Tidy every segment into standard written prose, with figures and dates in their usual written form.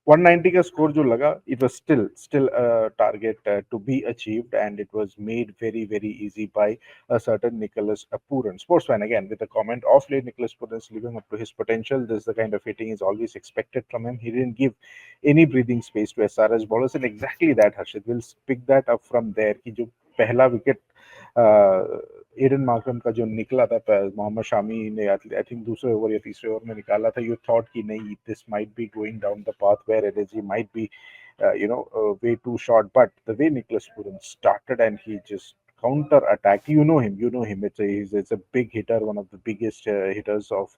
190 का स्कोर जो लगा, it was still a target to be achieved, and it was made very easy by a certain Nicholas Pooran. Sportsman again with a comment, off late Nicholas Pooran is living up to his potential. This is the kind of hitting is always expected from him. He didn't give any breathing space to SRS bowlers, and exactly that Harshit will pick that up from there. कि जो पहला wicket Aiden Markram का जो निकला था, मोहम्मद शामी ने I think दूसरे over या तीसरे ओवर में निकाला था, यू थॉट कि नहीं, this might be going down the path where LSG might be way too short, but the way Nicholas Puran started and he just counter attack, you know him, it's a big hitter, one of the biggest hitters of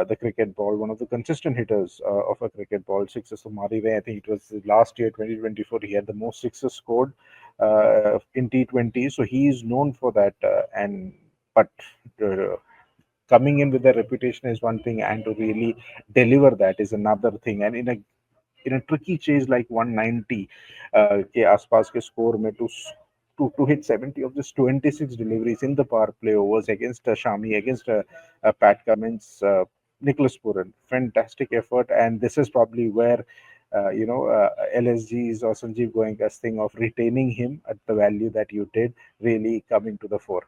the cricket ball, one of the consistent hitters of a cricket ball. Sixes to Mari, I think it was last year 2024 he had the most sixes scored in T20, so he is known for that. And but uh, coming in with a reputation is one thing, and to really deliver that is another thing. And in a tricky chase like 190 के आसपास के score में to hit 70 of just 26 deliveries in the power play overs against Shami, against Pat Cummins, Nicholas Puran. Fantastic effort, and this is probably where LSG's or Sanjeev Goenka's thing of retaining him at the value that you did really coming to the fore.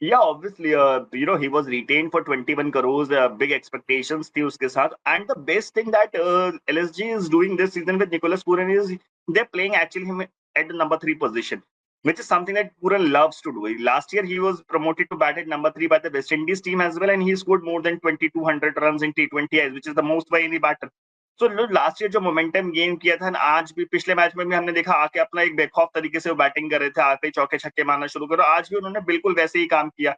Yeah, obviously, he was retained for 21 crores. Big expectations थी उसके साथ. And the best thing that LSG is doing this season with Nicholas Pooran is they're playing actually him at the number 3 position, which is something that Pooran loves to do. Last year, he was promoted to bat at number 3 by the West Indies team as well, and he scored more than 2,200 runs in T20s, which is the most by any batter. तो last year जो momentum gain किया था, आज भी पिछले match में भी हमने देखा आके अपना एक बेखौफ तरीके से वो बैटिंग कर रहे थे, आते ही चौके छक्के मारना शुरू करो. आज भी उन्होंने बिल्कुल वैसे ही काम किया.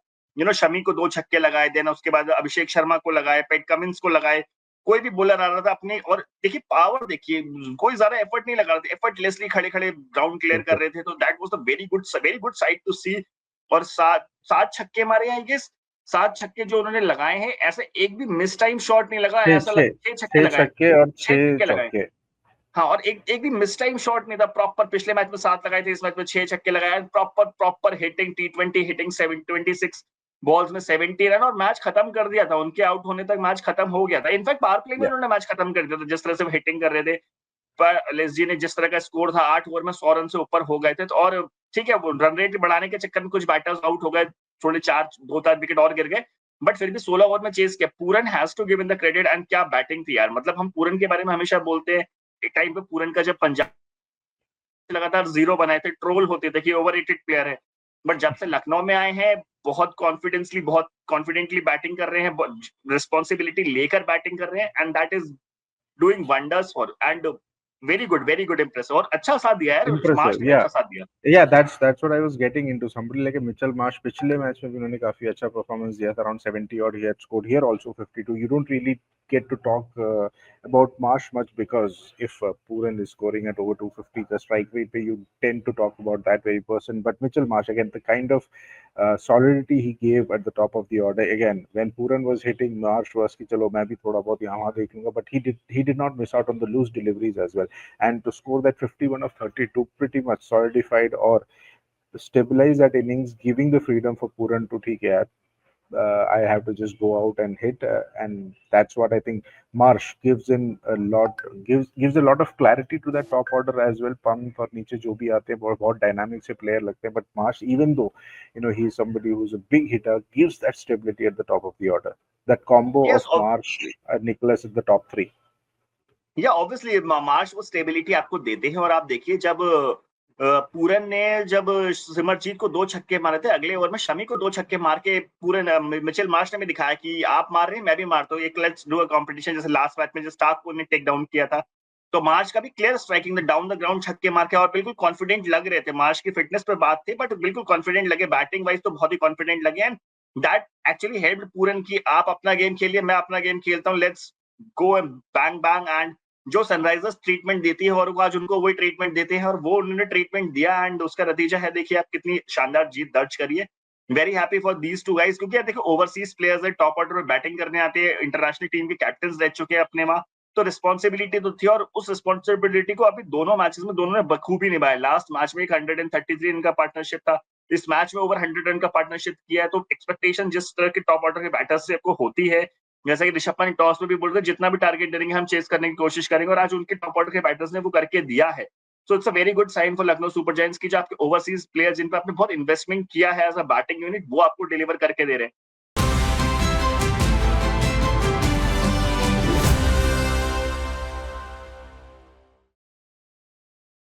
शमी को 2 छक्के लगाए, देन उसके बाद अभिषेक शर्मा को लगाए, पैट कमिंस को लगाए. कोई भी बॉलर आ रहा था अपने, और देखिए पावर देखिए, कोई ज्यादा एफर्ट नहीं लगा रहे थे, एफर्टलेसली खड़े खड़े ग्राउंड क्लियर कर रहे थे. तो that was the very good side to see. और 7 छक्के मारे हैं, ये 7 छक्के जो उन्होंने लगाए हैं, ऐसे एक भी मिस टाइम शॉट नहीं लगा. ऐसा लगा 6 छक्के लगाए, 6 और 6 6 छक्के लगाए. चौके. हाँ, और एक भी मिस टाइम शॉट नहीं था. प्रॉपर पिछले मैच में 7 लगाए थे, इस मैच में 6 छक्के लगाए. Proper hitting, T20 hitting, 26 balls में 70 रन, और मैच खत्म कर दिया था. उनके आउट होने तक मैच खत्म हो गया था. इनफैक्ट पावर प्ले में उन्होंने मैच खत्म कर दिया था, जिस तरह से वो हिटिंग कर रहे थे. पर एलएसजी ने जिस तरह का स्कोर था, 8 ओवर में 100 रन से ऊपर हो गए थे. तो और ठीक है, वो रन रेट बढ़ाने के चक्कर में कुछ बैटर्स आउट हो गए, थोड़े 2-4 विकेट और गिर गए, बट फिर भी 16 ओवर में चेस किया. Pooran has to give in the credit. And क्या बैटिंग थी यार, मतलब हम पूरन के बारे में हमेशा बोलते हैं. एक टाइम पे पूरन का जब पंजाब लगातार 0 बनाए थे, ट्रोल होते थे कि ओवररेटेड प्लेयर है, बट जब से लखनऊ में आए हैं, बहुत कॉन्फिडेंटली बैटिंग कर रहे हैं, रिस्पॉन्सिबिलिटी लेकर बैटिंग कर रहे हैं, and that is doing wonders for. And very good impressive. और अच्छा साथ दिया यार, मार्श Impressive, ने yeah. अच्छा साथ दिया. Yeah, that's what I was getting into. Somebody like a Mitchell Marsh, पिछले मैच में भी उन्होंने काफी अच्छा परफॉर्मेंस दिया था, around 70 और he had scored here also 52. You don't really get to talk about Marsh much, because if Pooran is scoring at over 250, the strike rate, you tend to talk about that very person. But Mitchell Marsh, again, the kind of solidity he gave at the top of the order. Again, when Pooran was hitting, Marsh was कि चलो मैं भी थोड़ा बहुत यहाँ वहाँ देख लूंगा, but he did not miss out on the loose deliveries as well. And to score that 51 of 32 pretty much solidified or stabilize that innings, giving the freedom for Pooran to take care. I have to just go out and hit, and that's what I think Marsh gives in a lot, gives a lot of clarity to that top order as well. Pump और नीचे जो भी आते हैं बहुत dynamic से player लगते हैं, but Marsh, even though he's somebody who's a big hitter, gives that stability at the top of the order. That combo Yes, of Marsh and Nicholas is the top 3. या obviously Marsh वो stability आपको देते हैं. और आप देखिए, जब पूरन ने जब सिमरजीत को 2 छक्के मारे थे, अगले ओवर में शमी को 2 छक्के मार के पूरन मिचेल मार्श ने भी दिखाया कि आप मार रहे हैं, मैं भी मारता हूँ. एक लेट्स डू अ कंपटीशन, जैसे लास्ट मैच में जो स्टार्क को ने टेक डाउन किया था. तो मार्श का भी clear striking, down the ground छक्के मार के, और बिल्कुल कॉन्फिडेंट लग रहे थे. मार्श की फिटनेस पर बात थी, बट बिल्कुल कॉन्फिडेंट लगे. बैटिंग वाइज तो बहुत ही कॉन्फिडेंट लगे. एंड दैट एक्चुअली हेल्प्ड पूरन की, आप अपना गेम खेलिए, मैं अपना गेम खेलता हूँ, let's go and bang bang. And जो सनराइजर्स ट्रीटमेंट देती है, और आज उनको वही ट्रीटमेंट देते हैं, और वो उन्होंने ट्रीटमेंट दिया. एंड उसका नतीजा है, देखिए आप कितनी शानदार जीत दर्ज करिए. Very happy for these two guys, क्योंकि देखो ओवरसीज प्लेयर्स है, टॉप ऑर्डर में बैटिंग करने आते हैं, इंटरनेशनल टीम के कैप्टन रह चुके हैं अपने वहां. तो रिस्पॉन्सिबिलिटी तो थी, और उस रिस्पॉन्सिबिलिटी को अभी दोनों मैचेस में दोनों ने बखूबी निभाया. लास्ट मैच में 133 रन का पार्टनरशिप था, इस मैच में ओवर 100 रन का पार्टनरशिप किया है. तो एक्सपेक्टेशन जिस तरह के टॉप ऑर्डर के बैटर्स से आपको होती है, जैसा कि ऋषभ पंत टॉस में भी बोल रहे थे, जितना भी टारगेट देंगे हम चेस करने की कोशिश करेंगे, और आज उनके टॉप ऑर्डर के बैटर्स ने वो करके दिया है। So it's a very good sign for Lucknow Super Giants की जो आपके ओवरसीज प्लेयर्स जिन पे आपने बहुत इन्वेस्टमेंट किया है एज अ बैटिंग यूनिट, वो आपको डिलीवर करके दे रहे हैं।